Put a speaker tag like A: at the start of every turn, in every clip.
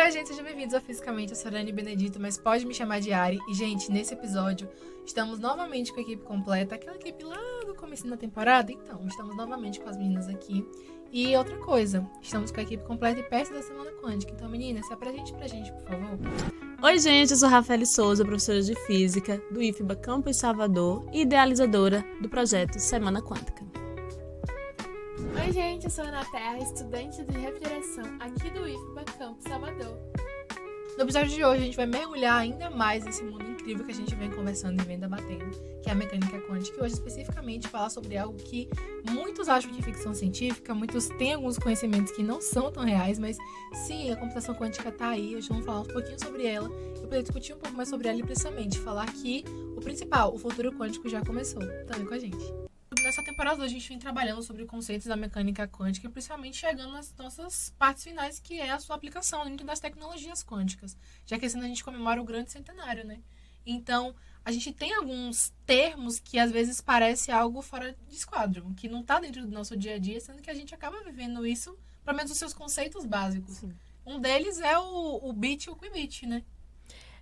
A: Oi, gente, sejam bem-vindos ao Fisicamente, eu sou a Rani Benedito, mas pode me chamar de Ari. E, gente, nesse episódio, estamos novamente com a equipe completa, aquela equipe lá do começo da temporada. Então, estamos novamente com as meninas aqui. E outra coisa, estamos com a equipe completa e perto da Semana Quântica. Então, meninas, se apresente pra gente, por favor.
B: Oi, gente, eu sou Rafael Souza, professora de Física do IFBA Campus Salvador e idealizadora do projeto Semana Quântica.
C: Oi, gente, eu sou a Ana Terra, estudante de refrigeração aqui do IFBA Campus Salvador.
A: No episódio de hoje, a gente vai mergulhar ainda mais nesse mundo incrível que a gente vem conversando e vem debatendo, que é a mecânica quântica, e hoje especificamente falar sobre algo que muitos acham que é ficção científica, muitos têm alguns conhecimentos que não são tão reais, mas sim, a computação quântica tá aí, hoje vamos falar um pouquinho sobre ela, e poder discutir um pouco mais sobre ela e precisamente falar que o principal, o futuro quântico já começou. Também com a gente. Nessa temporada a gente vem trabalhando sobre conceitos da mecânica quântica, principalmente chegando nas nossas partes finais, que é a sua aplicação dentro das tecnologias quânticas, já que assim a gente comemora o grande centenário, né? Então, a gente tem alguns termos que às vezes parece algo fora de esquadro, que não está dentro do nosso dia a dia, sendo que a gente acaba vivendo isso, pelo menos os seus conceitos básicos. Sim. Um deles é o bit e o qubit, né?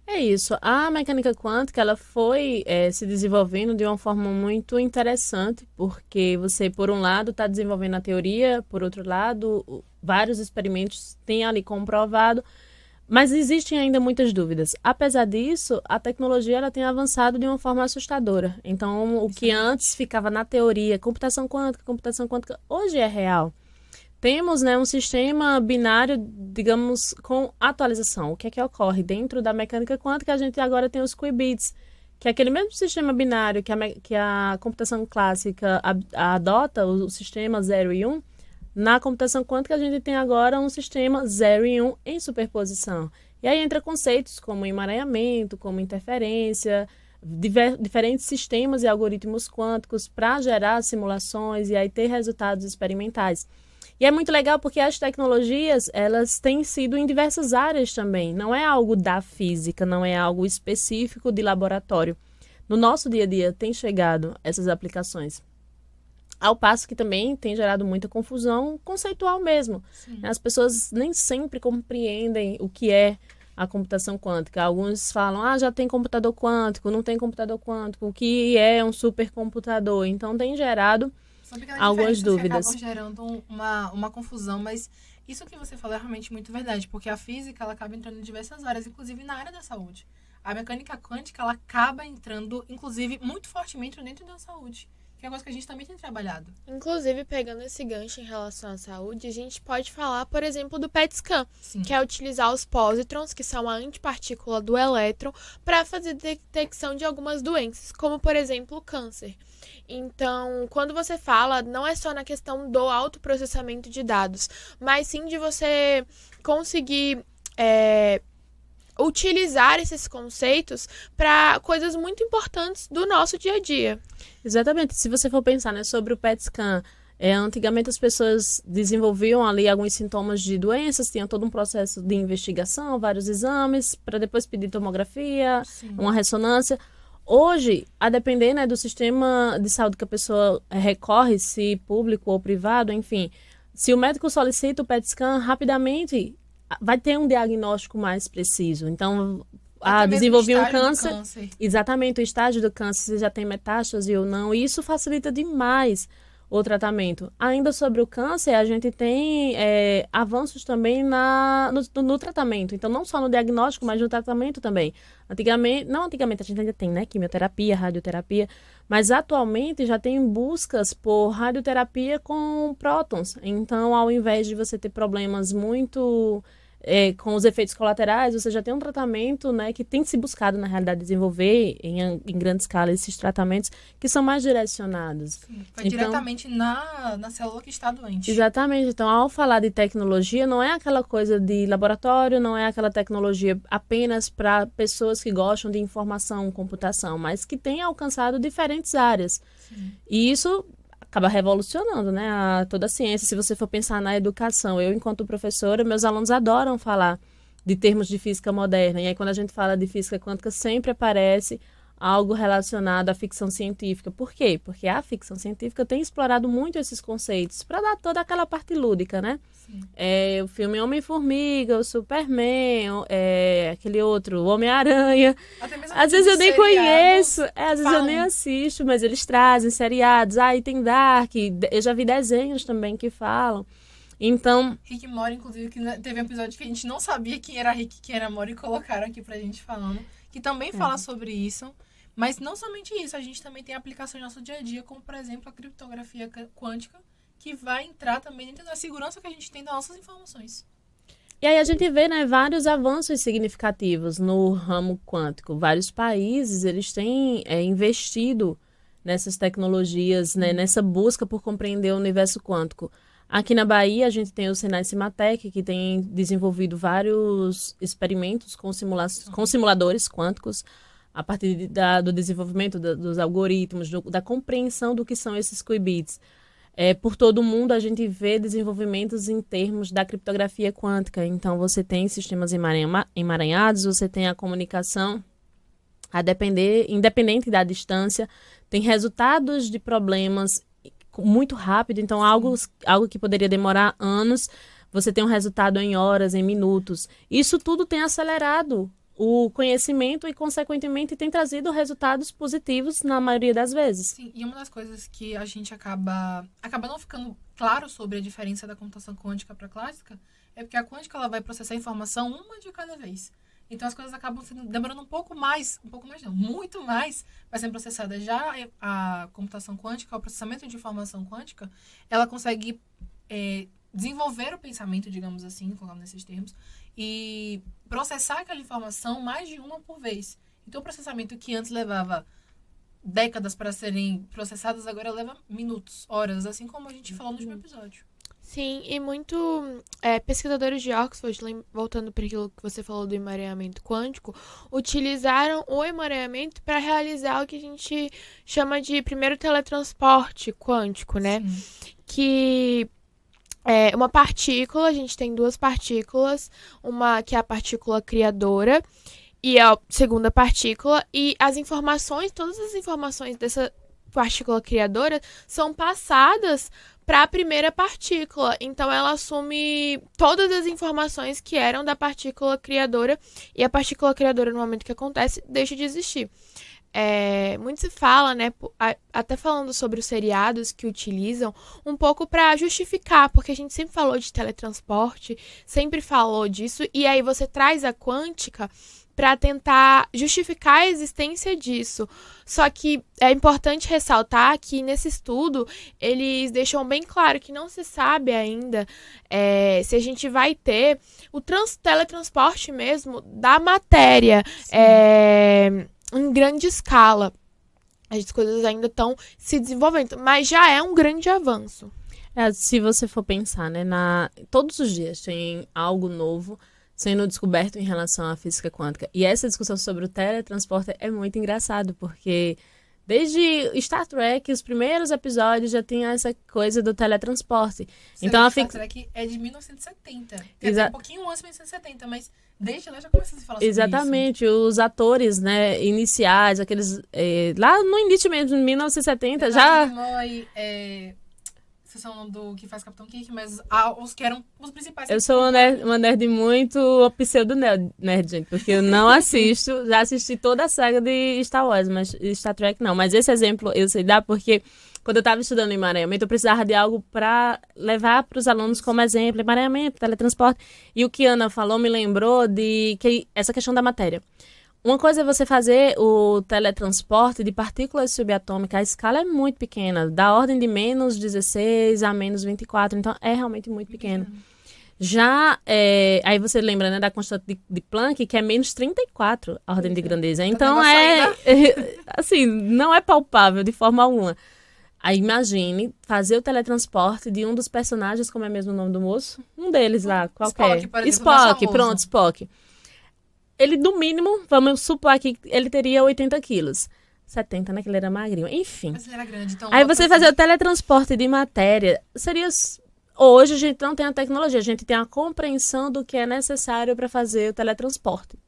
B: É isso. A mecânica quântica ela foi se desenvolvendo de uma forma muito interessante, porque você, por um lado, está desenvolvendo a teoria, por outro lado, vários experimentos têm ali comprovado, mas existem ainda muitas dúvidas. Apesar disso, a tecnologia ela tem avançado de uma forma assustadora. Então, o que antes ficava na teoria, computação quântica, hoje é real. Temos, né, um sistema binário, digamos, com atualização. O que é que ocorre? Dentro da mecânica quântica, a gente agora tem os qubits, que é aquele mesmo sistema binário que a computação clássica adota, o sistema 0 e 1. Na computação quântica, a gente tem agora um sistema 0 e 1 em superposição. E aí entra conceitos como emaranhamento, como interferência, diferentes sistemas e algoritmos quânticos para gerar simulações e aí ter resultados experimentais. E é muito legal porque as tecnologias, elas têm sido em diversas áreas também. Não é algo da física, não é algo específico de laboratório. No nosso dia a dia tem chegado essas aplicações. Ao passo que também tem gerado muita confusão conceitual mesmo. Sim. As pessoas nem sempre compreendem o que é a computação quântica. Alguns falam, já tem computador quântico, não tem computador quântico, o que é um supercomputador? Então tem gerado algumas dúvidas.
A: Que acabam gerando uma confusão, mas isso que você falou é realmente muito verdade, porque a física ela acaba entrando em diversas áreas, inclusive na área da saúde. A mecânica quântica ela acaba entrando, inclusive, muito fortemente dentro da saúde, que é uma coisa que a gente também tem trabalhado.
C: Inclusive, pegando esse gancho em relação à saúde, a gente pode falar, por exemplo, do PET scan, Sim. que é utilizar os pósitrons, que são a antipartícula do elétron, para fazer detecção de algumas doenças, como, por exemplo, o câncer. Então, quando você fala, não é só na questão do autoprocessamento de dados, mas sim de você conseguir utilizar esses conceitos para coisas muito importantes do nosso dia a dia.
B: Exatamente. Se você for pensar, né, sobre o PET scan, antigamente as pessoas desenvolviam ali alguns sintomas de doenças, tinham todo um processo de investigação, vários exames, para depois pedir tomografia, Sim. uma ressonância. Hoje, a depender, né, do sistema de saúde que a pessoa recorre, se público ou privado, enfim, se o médico solicita o PET scan, rapidamente vai ter um diagnóstico mais preciso. Então, desenvolver um câncer, exatamente, o estágio do câncer, se já tem metástase ou não, e isso facilita demais o tratamento. Ainda sobre o câncer, a gente tem avanços também no tratamento. Então, não só no diagnóstico, mas no tratamento também. Antigamente a gente ainda tem, né, quimioterapia, radioterapia, mas atualmente já tem buscas por radioterapia com prótons. Então, ao invés de você ter problemas muito com os efeitos colaterais, você já tem um tratamento, né, que tem se buscado, na realidade, desenvolver em grande escala esses tratamentos que são mais direcionados.
A: Sim, vai diretamente na célula que está doente.
B: Exatamente. Então, ao falar de tecnologia, não é aquela coisa de laboratório, não é aquela tecnologia apenas para pessoas que gostam de informação, computação, mas que tem alcançado diferentes áreas. Sim. E isso acaba revolucionando, né, toda a ciência. Se você for pensar na educação, eu, enquanto professora, meus alunos adoram falar de termos de física moderna. E aí, quando a gente fala de física quântica, sempre aparece algo relacionado à ficção científica. Por quê? Porque a ficção científica tem explorado muito esses conceitos para dar toda aquela parte lúdica, né? O filme Homem-Formiga, o Superman, aquele outro, o Homem-Aranha. Às vezes eu nem conheço, às vezes eu nem assisto, mas eles trazem seriados. Aí tem Dark, eu já vi desenhos também que falam. Então...
A: Rick e Morty, inclusive, que teve um episódio que a gente não sabia quem era Rick e quem era Morty e colocaram aqui pra gente falando. Que também fala sobre isso. Mas não somente isso, a gente também tem aplicações no nosso dia a dia, como, por exemplo, a criptografia quântica, que vai entrar também dentro da segurança que a gente tem das nossas informações.
B: E aí a gente vê, né, vários avanços significativos no ramo quântico. Vários países, eles têm investido nessas tecnologias, né, nessa busca por compreender o universo quântico. Aqui na Bahia, a gente tem o Senai Cimatec, que tem desenvolvido vários experimentos com simuladores quânticos, a partir do desenvolvimento dos algoritmos, da compreensão do que são esses qubits. Por todo o mundo, a gente vê desenvolvimentos em termos da criptografia quântica. Então, você tem sistemas emaranhados, você tem a comunicação independente da distância, tem resultados de problemas muito rápido. Então, algo que poderia demorar anos, você tem um resultado em horas, em minutos. Isso tudo tem acelerado o conhecimento e, consequentemente, tem trazido resultados positivos na maioria das vezes.
A: Sim, e uma das coisas que a gente acaba não ficando claro sobre a diferença da computação quântica para a clássica é porque a quântica ela vai processar a informação uma de cada vez. Então, as coisas acabam demorando muito mais para serem processadas. Já a computação quântica, o processamento de informação quântica, ela consegue desenvolver o pensamento, digamos assim, colocando nesses termos, e processar aquela informação mais de uma por vez. Então, o processamento que antes levava décadas para serem processadas, agora leva minutos, horas, assim como a gente falou no último episódio.
C: Sim, e pesquisadores de Oxford, voltando para aquilo que você falou do emaranhamento quântico, utilizaram o emaranhamento para realizar o que a gente chama de primeiro teletransporte quântico, né? Sim. Que é uma partícula, a gente tem duas partículas, uma que é a partícula criadora e a segunda partícula, e todas as informações dessa partícula criadora são passadas para a primeira partícula. Então, ela assume todas as informações que eram da partícula criadora, e a partícula criadora, no momento que acontece, deixa de existir. Muito se fala, né, até falando sobre os seriados que utilizam, um pouco para justificar, porque a gente sempre falou de teletransporte, sempre falou disso, e aí você traz a quântica para tentar justificar a existência disso. Só que é importante ressaltar que nesse estudo eles deixam bem claro que não se sabe ainda se a gente vai ter o teletransporte mesmo da matéria em grande escala. As coisas ainda estão se desenvolvendo, mas já é um grande avanço.
B: Se você for pensar, né, todos os dias tem algo novo sendo descoberto em relação à física quântica. E essa discussão sobre o teletransporte é muito engraçado, porque desde Star Trek, os primeiros episódios já tinha essa coisa do teletransporte.
A: Então, Star Trek é de 1970. Um pouquinho antes de 1970, mas desde lá já começou a se falar sobre
B: Exatamente,
A: isso.
B: Os atores, né, iniciais, aqueles... lá no início mesmo, em 1970, já...
A: Vocês são o nome do que faz Capitão Kirk, mas os que eram os principais.
B: Eu sou uma nerd muito pseudo-nerd, gente, porque eu não assisto, já assisti toda a saga de Star Wars, mas Star Trek não. Mas esse exemplo eu sei dar porque quando eu estava estudando emaranhamento, eu precisava de algo para levar para os alunos como exemplo, emaranhamento, teletransporte. E o que a Ana falou me lembrou de essa questão da matéria. Uma coisa é você fazer o teletransporte de partículas subatômicas, a escala é muito pequena, da ordem de menos 16 a menos 24, então é realmente muito pequeno. Já, aí você lembra, né, da constante de Planck, que é menos 34 a ordem de grandeza. Então assim, não é palpável de forma alguma. Aí imagine fazer o teletransporte de um dos personagens, como é mesmo o nome do moço? Um deles lá, qualquer.
A: Spock, por exemplo,
B: Pronto, Spock. Ele, no mínimo, vamos supor que ele teria 80 quilos. 70, né? Que ele era magrinho. Enfim.
A: Mas ele era grande, então...
B: Aí você fazer o teletransporte de matéria seria... Hoje a gente não tem a tecnologia, a gente tem a compreensão do que é necessário para fazer o teletransporte.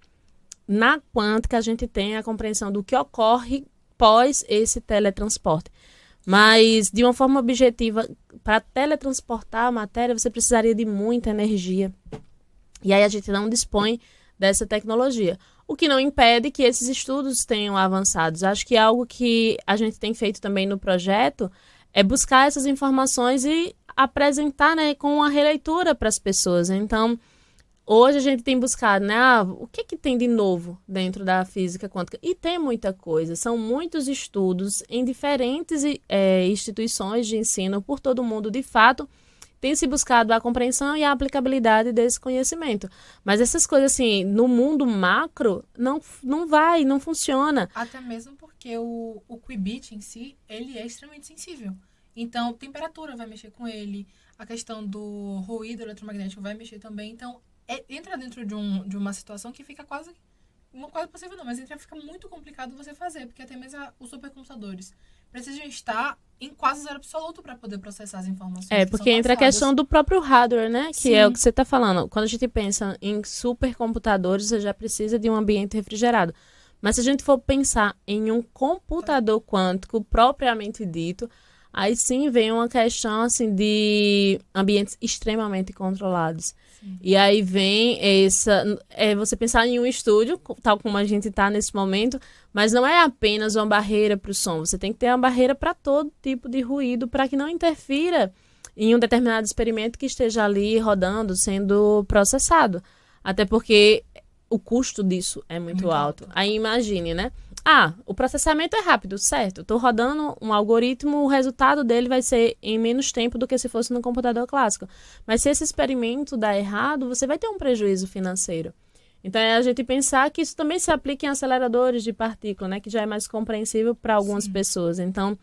B: na quântica a gente tem a compreensão do que ocorre pós esse teletransporte. Mas, de uma forma objetiva, para teletransportar a matéria, você precisaria de muita energia. E aí a gente não dispõe dessa tecnologia. O que não impede que esses estudos tenham avançado. Acho que algo que a gente tem feito também no projeto é buscar essas informações e apresentar, né, com uma releitura para as pessoas. Então, hoje a gente tem buscado, né, o que tem de novo dentro da física quântica? E tem muita coisa. São muitos estudos em diferentes instituições de ensino por todo o mundo. De fato, tem se buscado a compreensão e a aplicabilidade desse conhecimento. Mas essas coisas, assim, no mundo macro, não funciona.
A: Até mesmo porque o qubit em si, ele é extremamente sensível. Então, temperatura vai mexer com ele, a questão do ruído eletromagnético vai mexer também. Então, entra dentro de uma situação que fica quase possível não, mas fica muito complicado você fazer, porque até mesmo os supercomputadores precisam estar em quase zero absoluto para poder processar as informações.
B: Porque entra a questão do próprio hardware, né? Que é o que você está falando. Quando a gente pensa em supercomputadores, você já precisa de um ambiente refrigerado. Mas se a gente for pensar em um computador quântico propriamente dito, aí sim vem uma questão assim, de ambientes extremamente controlados. Sim. E aí vem você pensar em um estúdio, tal como a gente está nesse momento, mas não é apenas uma barreira para o som. Você tem que ter uma barreira para todo tipo de ruído, para que não interfira em um determinado experimento que esteja ali rodando, sendo processado. Até porque o custo disso é muito alto. Aí imagine, né? O processamento é rápido, certo? Estou rodando um algoritmo, o resultado dele vai ser em menos tempo do que se fosse no computador clássico. Mas se esse experimento dá errado, você vai ter um prejuízo financeiro. Então, é a gente pensar que isso também se aplica em aceleradores de partícula, né? Que já é mais compreensível para algumas pessoas. Então,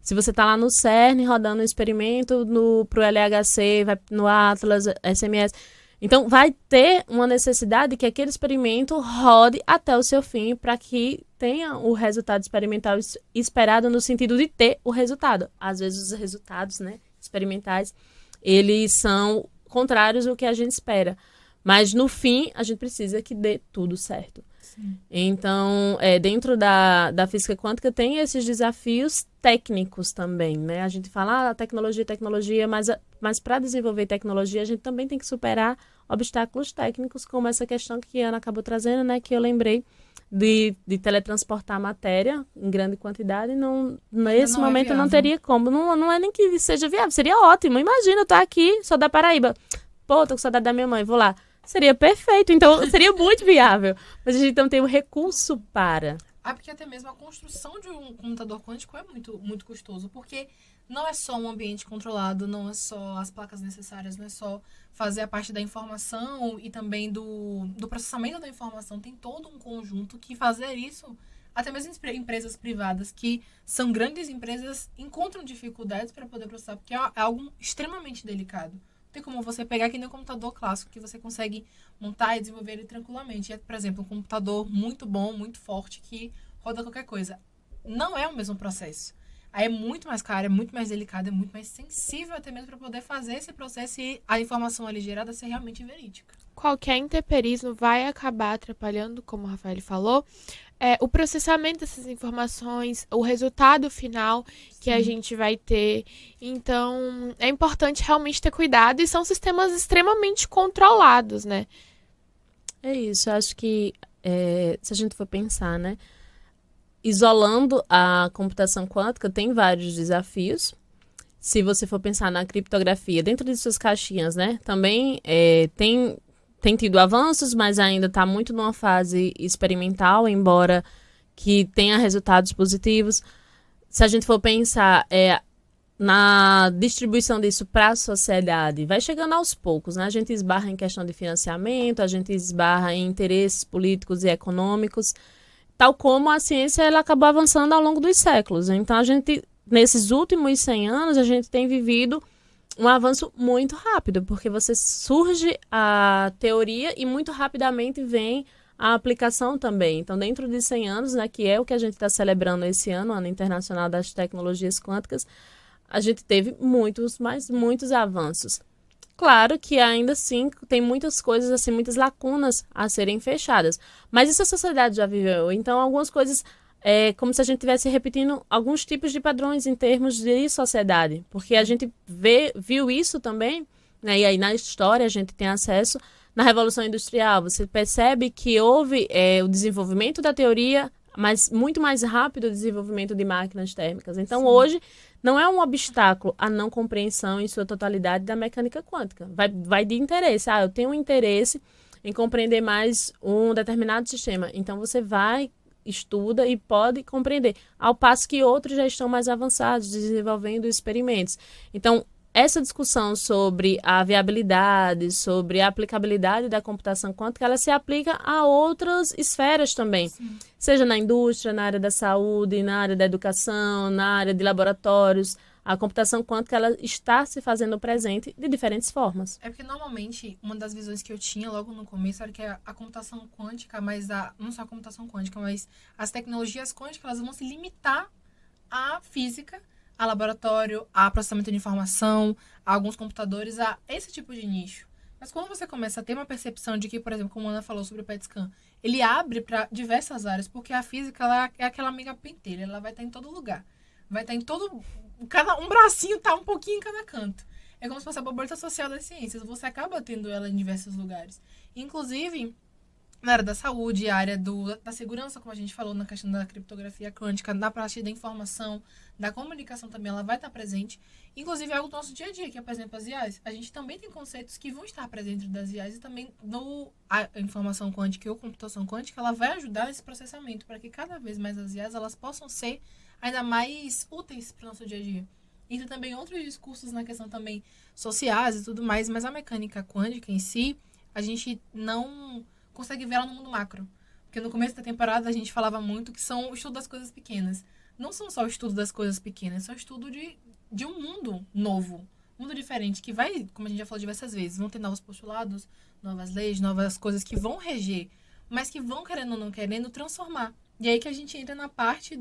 B: se você está lá no CERN rodando um experimento para o LHC, vai no Atlas, SMS... Então, vai ter uma necessidade que aquele experimento rode até o seu fim para que tenha o resultado experimental esperado no sentido de ter o resultado. Às vezes, os resultados, né, experimentais, eles são contrários ao que a gente espera. Mas, no fim, a gente precisa que dê tudo certo. Sim. Então, dentro da física quântica tem esses desafios técnicos também, né? A gente fala tecnologia, mas para desenvolver tecnologia a gente também tem que superar obstáculos técnicos, como essa questão que a Ana acabou trazendo, né? Que eu lembrei de teletransportar matéria em grande quantidade. Nesse momento não teria como. Não é nem que seja viável, seria ótimo. Imagina, eu tô aqui, sou da Paraíba. Tô com saudade da minha mãe, vou lá. Seria perfeito, então seria muito viável. Mas a gente não tem o recurso para.
A: Porque até mesmo a construção de um computador quântico é muito, muito custoso, porque não é só um ambiente controlado, não é só as placas necessárias, não é só fazer a parte da informação e também do processamento da informação. Tem todo um conjunto que fazer isso, até mesmo empresas privadas, que são grandes empresas, encontram dificuldades para poder processar, porque é algo extremamente delicado. Tem como você pegar aqui no computador clássico, que você consegue montar e desenvolver ele tranquilamente. Por exemplo, um computador muito bom, muito forte, que roda qualquer coisa. Não é o mesmo processo. Aí é muito mais caro, é muito mais delicado, é muito mais sensível até mesmo para poder fazer esse processo e a informação ali gerada ser realmente verídica.
C: Qualquer intemperismo vai acabar atrapalhando, como o Rafael falou, o processamento dessas informações, o resultado final que a gente vai ter. Então, é importante realmente ter cuidado e são sistemas extremamente controlados, né?
B: É isso, eu acho que se a gente for pensar, né? Isolando a computação quântica, tem vários desafios. Se você for pensar na criptografia, dentro de suas caixinhas, né? Também tem tido avanços, mas ainda está muito numa fase experimental, embora que tenha resultados positivos. Se a gente for pensar na distribuição disso para a sociedade, vai chegando aos poucos, né? A gente esbarra em questão de financiamento, a gente esbarra em interesses políticos e econômicos, tal como a ciência ela acabou avançando ao longo dos séculos. Então, nesses últimos 100 anos, a gente tem vivido um avanço muito rápido, porque surge a teoria e muito rapidamente vem a aplicação também. Então, dentro de 100 anos, né, que é o que a gente está celebrando esse ano, Ano Internacional das Tecnologias Quânticas, a gente teve muitos avanços. Claro que ainda assim tem muitas coisas, assim, muitas lacunas a serem fechadas. Mas isso a sociedade já viveu. Então, algumas coisas é como se a gente estivesse repetindo alguns tipos de padrões em termos de sociedade. Porque a gente viu isso também, né? E aí na história a gente tem acesso na Revolução Industrial. Você percebe que houve o desenvolvimento da teoria, mas muito mais rápido o desenvolvimento de máquinas térmicas. Então, hoje, não é um obstáculo a não compreensão em sua totalidade da mecânica quântica. Vai de interesse. Eu tenho um interesse em compreender mais um determinado sistema. Então, você vai, estuda e pode compreender. Ao passo que outros já estão mais avançados, desenvolvendo experimentos. Então, essa discussão sobre a viabilidade, sobre a aplicabilidade da computação quântica, ela se aplica a outras esferas também. Sim. Seja na indústria, na área da saúde, na área da educação, na área de laboratórios. A computação quântica, ela está se fazendo presente de diferentes formas.
A: É porque, normalmente, uma das visões que eu tinha logo no começo era que a computação quântica, mas não só a computação quântica, mas as tecnologias quânticas, elas vão se limitar à física, a laboratório, a processamento de informação, a alguns computadores, a esse tipo de nicho. Mas quando você começa a ter uma percepção de que, por exemplo, como a Ana falou sobre o PET scan, ele abre para diversas áreas, porque a física ela é aquela amiga pentelha, ela vai estar em todo lugar. Vai estar em todo... um bracinho tá um pouquinho em cada canto. É como se fosse a borboleta social das ciências. Você acaba tendo ela em diversos lugares. Inclusive, na área da saúde, a área da segurança, como a gente falou na questão da criptografia quântica, na parte da informação, da comunicação também, ela vai estar presente. Inclusive, é algo do nosso dia a dia, que é, por exemplo, as IAs. A gente também tem conceitos que vão estar presentes das IAs e também a informação quântica ou computação quântica, ela vai ajudar nesse processamento para que cada vez mais as IAs elas possam ser ainda mais úteis para o nosso dia a dia. E tem também outros discursos na questão também sociais e tudo mais, mas a mecânica quântica em si, a gente não consegue ver ela no mundo macro. Porque no começo da temporada a gente falava muito que são o estudo das coisas pequenas. Não são só o estudo das coisas pequenas, são o estudo de um mundo novo, um mundo diferente, que vai, como a gente já falou diversas vezes, vão ter novos postulados, novas leis, novas coisas que vão reger, mas que vão, querendo ou não querendo, transformar. E aí que a gente entra na parte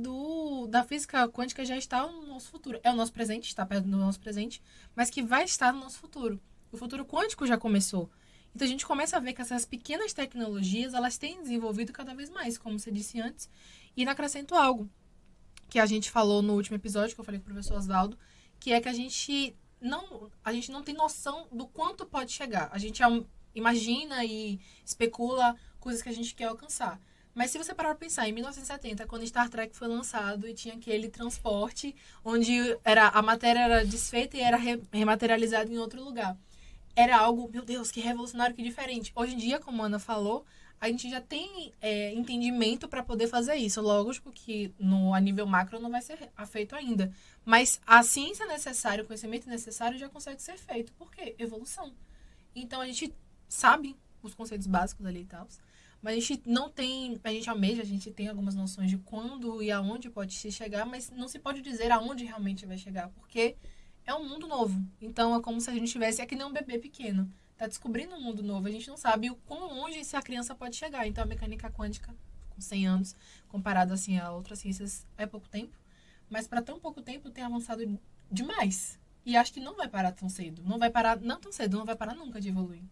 A: da física quântica já está no nosso futuro. É o nosso presente, está perto do nosso presente, mas que vai estar no nosso futuro. O futuro quântico já começou. Então a gente começa a ver que essas pequenas tecnologias, elas têm desenvolvido cada vez mais, como você disse antes. E ainda acrescento algo que a gente falou no último episódio, que eu falei com o professor Osvaldo, que é que a gente não tem noção do quanto pode chegar. A gente imagina e especula coisas que a gente quer alcançar. Mas se você parar para pensar, em 1970, quando Star Trek foi lançado e tinha aquele transporte onde a matéria era desfeita e era rematerializada em outro lugar. Era algo, meu Deus, que revolucionário, que diferente. Hoje em dia, como a Ana falou, a gente já tem entendimento para poder fazer isso. Lógico que a nível macro não vai ser feito ainda. Mas a ciência necessária, o conhecimento necessário já consegue ser feito. Por quê? Evolução. Então, a gente sabe os conceitos básicos ali e tal. Mas a gente não tem, a gente almeja, a gente tem algumas noções de quando e aonde pode se chegar, mas não se pode dizer aonde realmente vai chegar, porque é um mundo novo. Então é como se a gente tivesse, é que nem um bebê pequeno, tá descobrindo um mundo novo, a gente não sabe o quão longe essa criança pode chegar. Então a mecânica quântica, com 100 anos, comparado assim a outras ciências, é pouco tempo, mas para tão pouco tempo tem avançado demais. E acho que não vai parar tão cedo, não vai parar, não tão cedo, não vai parar nunca de evoluir.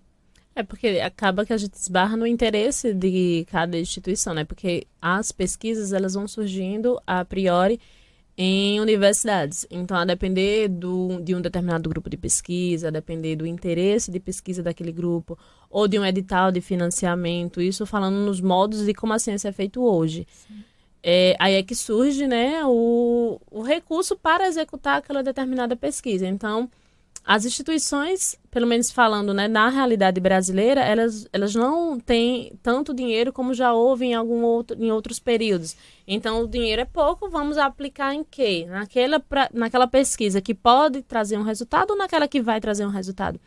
B: É porque acaba que a gente esbarra no interesse de cada instituição, né? Porque as pesquisas, elas vão surgindo a priori em universidades. Então, a depender de um determinado grupo de pesquisa, a depender do interesse de pesquisa daquele grupo, ou de um edital de financiamento, isso falando nos modos de como a ciência é feita hoje. Aí é que surge, né, o recurso para executar aquela determinada pesquisa. Então, as instituições, pelo menos falando, né, na realidade brasileira, elas não têm tanto dinheiro como já houve em outros períodos. Então, o dinheiro é pouco, vamos aplicar em quê? Naquela pesquisa que pode trazer um resultado ou naquela que vai trazer um resultado?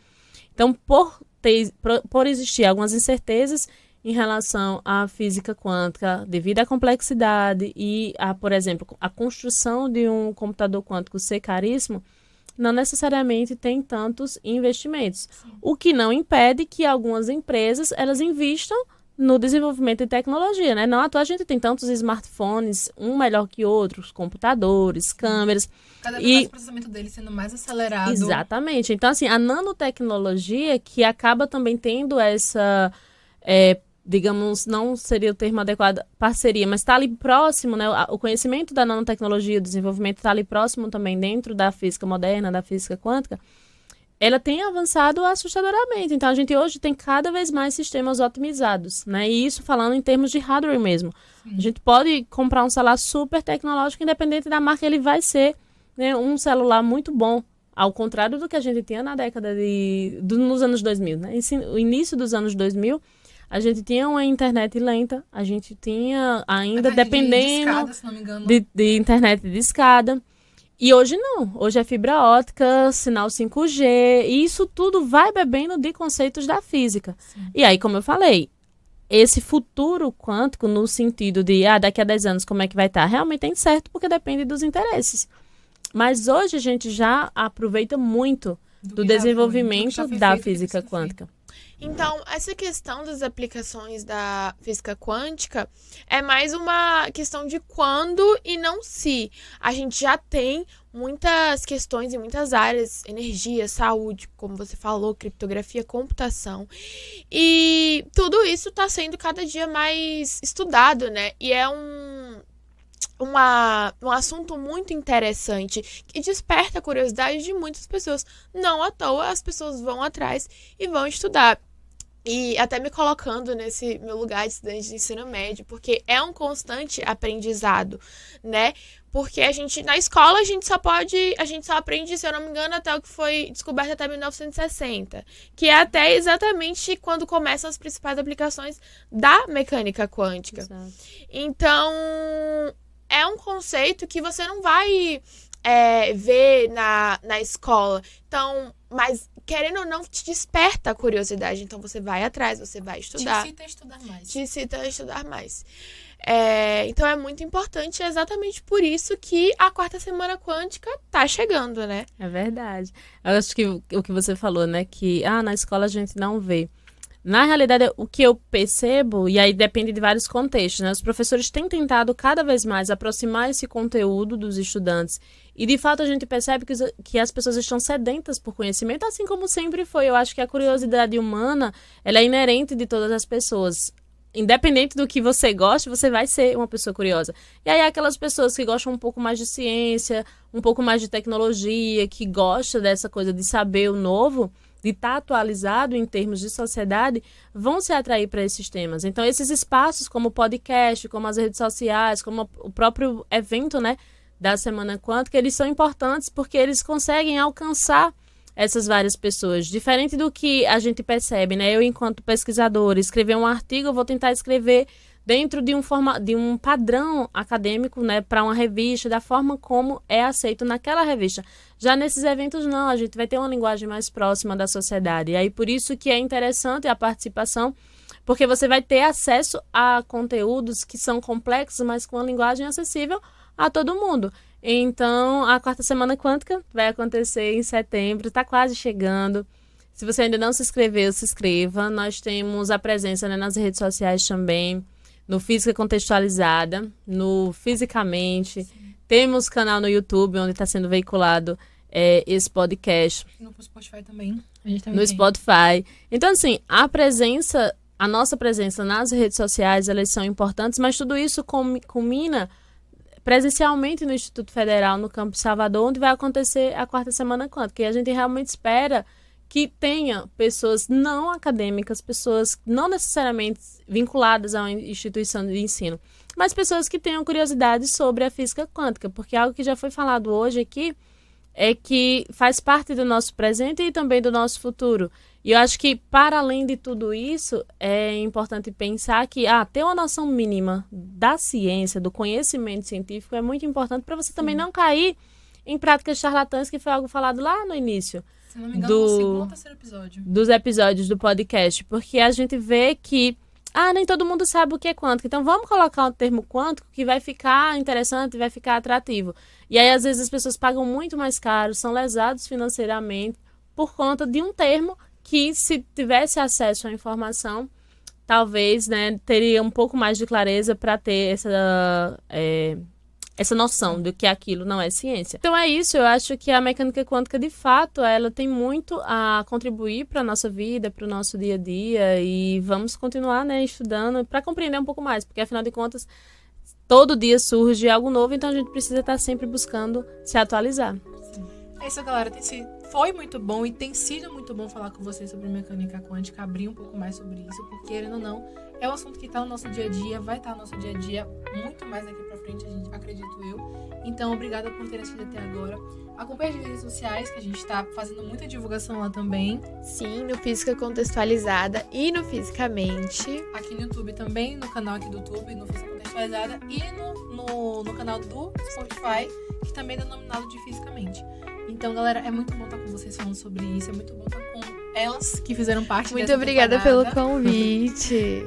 B: Então, por existir algumas incertezas em relação à física quântica, devido à complexidade e, por exemplo, a construção de um computador quântico ser caríssimo, não necessariamente tem tantos investimentos. Sim. O que não impede que algumas empresas elas investam no desenvolvimento de tecnologia, né? Não à toa a gente tem tantos smartphones, um melhor que outros, computadores, câmeras.
A: Cada vez mais o processamento dele sendo mais acelerado.
B: Exatamente. Então, assim, a nanotecnologia que acaba também tendo essa, digamos, não seria o termo adequado, parceria, mas está ali próximo, né? O conhecimento da nanotecnologia, o desenvolvimento está ali próximo também dentro da física moderna, da física quântica. Ela tem avançado assustadoramente. Então, a gente hoje tem cada vez mais sistemas otimizados, né? E isso falando em termos de hardware mesmo. Sim. A gente pode comprar um celular super tecnológico, independente da marca, ele vai ser, né, um celular muito bom. Ao contrário do que a gente tinha na década nos anos 2000, né? O início dos anos 2000, a gente tinha uma internet lenta, a gente tinha ainda, dependendo
A: de escada, se não me engano.
B: De internet de escada. E hoje não. Hoje é fibra ótica, sinal 5G, e isso tudo vai bebendo de conceitos da física. Sim. E aí, como eu falei, esse futuro quântico no sentido de, daqui a 10 anos como é que vai estar? Realmente é incerto porque depende dos interesses. Mas hoje a gente já aproveita muito do desenvolvimento da física quântica.
C: Então, essa questão das aplicações da física quântica é mais uma questão de quando e não se. A gente já tem muitas questões em muitas áreas, energia, saúde, como você falou, criptografia, computação. E tudo isso está sendo cada dia mais estudado, né? E é um assunto muito interessante que desperta a curiosidade de muitas pessoas. Não à toa as pessoas vão atrás e vão estudar. E até me colocando nesse meu lugar de estudante de ensino médio, porque é um constante aprendizado, né? Porque na escola a gente só aprende, se eu não me engano, até o que foi descoberto até 1960, que é até exatamente quando começam as principais aplicações da mecânica quântica.
B: Exato.
C: Então, é um conceito que você não vai ver na escola. Então, mas querendo ou não, te desperta a curiosidade. Então, você vai atrás, você vai estudar.
A: Te incita a estudar mais.
C: Te incita a estudar mais. Então, é muito importante, é exatamente por isso que a quarta semana quântica tá chegando, né?
B: É verdade. Eu acho que o que você falou, né? Que na escola a gente não vê. Na realidade, o que eu percebo, e aí depende de vários contextos, né? Os professores têm tentado cada vez mais aproximar esse conteúdo dos estudantes. E, de fato, a gente percebe que as pessoas estão sedentas por conhecimento, assim como sempre foi. Eu acho que a curiosidade humana, ela é inerente de todas as pessoas. Independente do que você goste, você vai ser uma pessoa curiosa. E aí, aquelas pessoas que gostam um pouco mais de ciência, um pouco mais de tecnologia, que gostam dessa coisa de saber o novo, de estar atualizado em termos de sociedade, vão se atrair para esses temas. Então, esses espaços como o podcast, como as redes sociais, como o próprio evento, né, da Semana Quântica, eles são importantes porque eles conseguem alcançar essas várias pessoas. Diferente do que a gente percebe, né? Eu, enquanto pesquisadora, escrever um artigo, eu vou tentar escrever dentro de um padrão acadêmico, né, para uma revista, da forma como é aceito naquela revista. Já nesses eventos, não, a gente vai ter uma linguagem mais próxima da sociedade. E aí, por isso que é interessante a participação, porque você vai ter acesso a conteúdos que são complexos, mas com uma linguagem acessível a todo mundo. Então, a quarta semana quântica vai acontecer em setembro, está quase chegando. Se você ainda não se inscreveu, se inscreva. Nós temos a presença, né, nas redes sociais também, no Física Contextualizada, no Fisicamente. Sim. Temos canal no YouTube, onde está sendo veiculado esse podcast.
A: No Spotify também.
B: No Spotify. Então, assim, a nossa presença nas redes sociais, elas são importantes, mas tudo isso culmina presencialmente no Instituto Federal, no Campus Salvador, onde vai acontecer a quarta semana quântica. E a gente realmente espera que tenha pessoas não acadêmicas, pessoas não necessariamente vinculadas a uma instituição de ensino, mas pessoas que tenham curiosidade sobre a física quântica, porque algo que já foi falado hoje aqui é que faz parte do nosso presente e também do nosso futuro. E eu acho que, para além de tudo isso, é importante pensar que ter uma noção mínima da ciência, do conhecimento científico, é muito importante para você também não cair em práticas charlatãs, que foi algo falado lá no início.
A: Se não me engano, no segundo ou terceiro episódio.
B: Dos episódios do podcast. Porque a gente vê que nem todo mundo sabe o que é quântico. Então, vamos colocar um termo quântico que vai ficar interessante, vai ficar atrativo. E aí, às vezes, as pessoas pagam muito mais caro, são lesados financeiramente por conta de um termo que, se tivesse acesso à informação, talvez, né, teria um pouco mais de clareza para ter essa noção de que aquilo não é ciência. Então é isso, eu acho que a mecânica quântica, de fato, ela tem muito a contribuir para a nossa vida, para o nosso dia a dia, e vamos continuar, né, estudando para compreender um pouco mais, porque afinal de contas, todo dia surge algo novo, então a gente precisa estar sempre buscando se atualizar.
A: Sim. É isso, galera. Foi muito bom e tem sido muito bom falar com vocês sobre mecânica quântica, abrir um pouco mais sobre isso, porque, querendo ou não, é um assunto que está no nosso dia a dia, vai estar no nosso dia a dia muito mais daqui pra frente, acredito eu. Então, obrigada por terem assistido até agora. Acompanhe as redes sociais, que a gente está fazendo muita divulgação lá também.
C: Sim, no Física Contextualizada e no Fisicamente.
A: Aqui no YouTube também, no canal aqui do YouTube, no Física Contextualizada, e no canal do Spotify, que também é denominado de Fisicamente. Então, galera, é muito bom estar com vocês falando sobre isso, é muito bom estar com elas que fizeram parte
C: muito
A: dessa
C: obrigada
A: temporada.
C: pelo convite.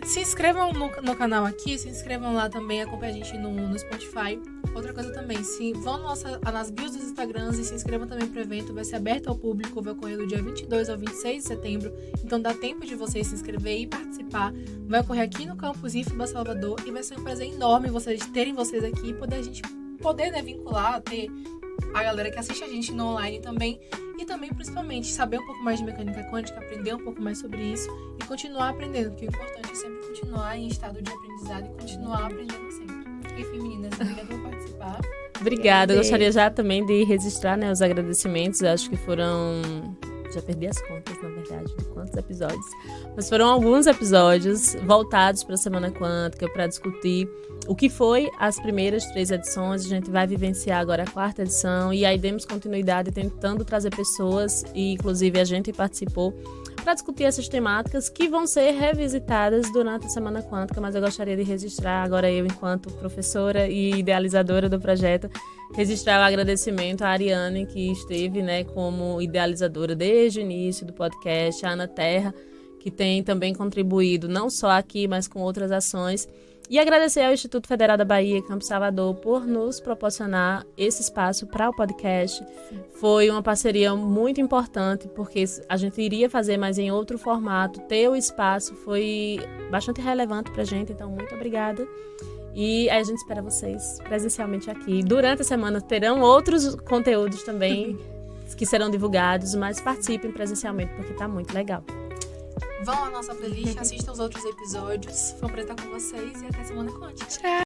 A: Se inscrevam no canal aqui, se inscrevam lá também, acompanhem a gente no Spotify. Outra coisa também, vão nas bios dos Instagrams e se inscrevam também pro evento, vai ser aberto ao público, vai ocorrer do dia 22 ao 26 de setembro, então dá tempo de vocês se inscrever e participar. Vai ocorrer aqui no campus IFBA Salvador e vai ser um prazer enorme terem vocês aqui e a gente poder, né, vincular, ter a galera que assiste a gente no online também, e também, principalmente, saber um pouco mais de mecânica quântica, aprender um pouco mais sobre isso e continuar aprendendo, porque o importante é sempre continuar em estado de aprendizado e continuar aprendendo sempre. Enfim, meninas, obrigada por participar.
B: Obrigada, eu gostaria já também de registrar, né, os agradecimentos, acho que foram... Já perdi as contas, na verdade, de quantos episódios. Mas foram alguns episódios voltados para a Semana Quântica, para discutir o que foi as primeiras 3 edições. A gente vai vivenciar agora a 4ª edição e aí demos continuidade tentando trazer pessoas, e inclusive a gente participou, para discutir essas temáticas que vão ser revisitadas durante a Semana Quântica, mas eu gostaria de registrar, agora eu, enquanto professora e idealizadora do projeto, registrar o agradecimento à Ariane, que esteve, né, como idealizadora desde o início do podcast, a Ana Terra, que tem também contribuído não só aqui, mas com outras ações. E agradecer ao Instituto Federal da Bahia, Campus Salvador, por nos proporcionar esse espaço para o podcast. Foi uma parceria muito importante, porque a gente iria fazer, mas em outro formato. Ter o espaço foi bastante relevante para a gente, então muito obrigada. E a gente espera vocês presencialmente aqui. Durante a semana terão outros conteúdos também que serão divulgados, mas participem presencialmente, porque está muito legal.
A: Vão à nossa playlist, assistam os outros episódios. Foi um prazer estar com vocês e até semana quântica.
C: Tchau!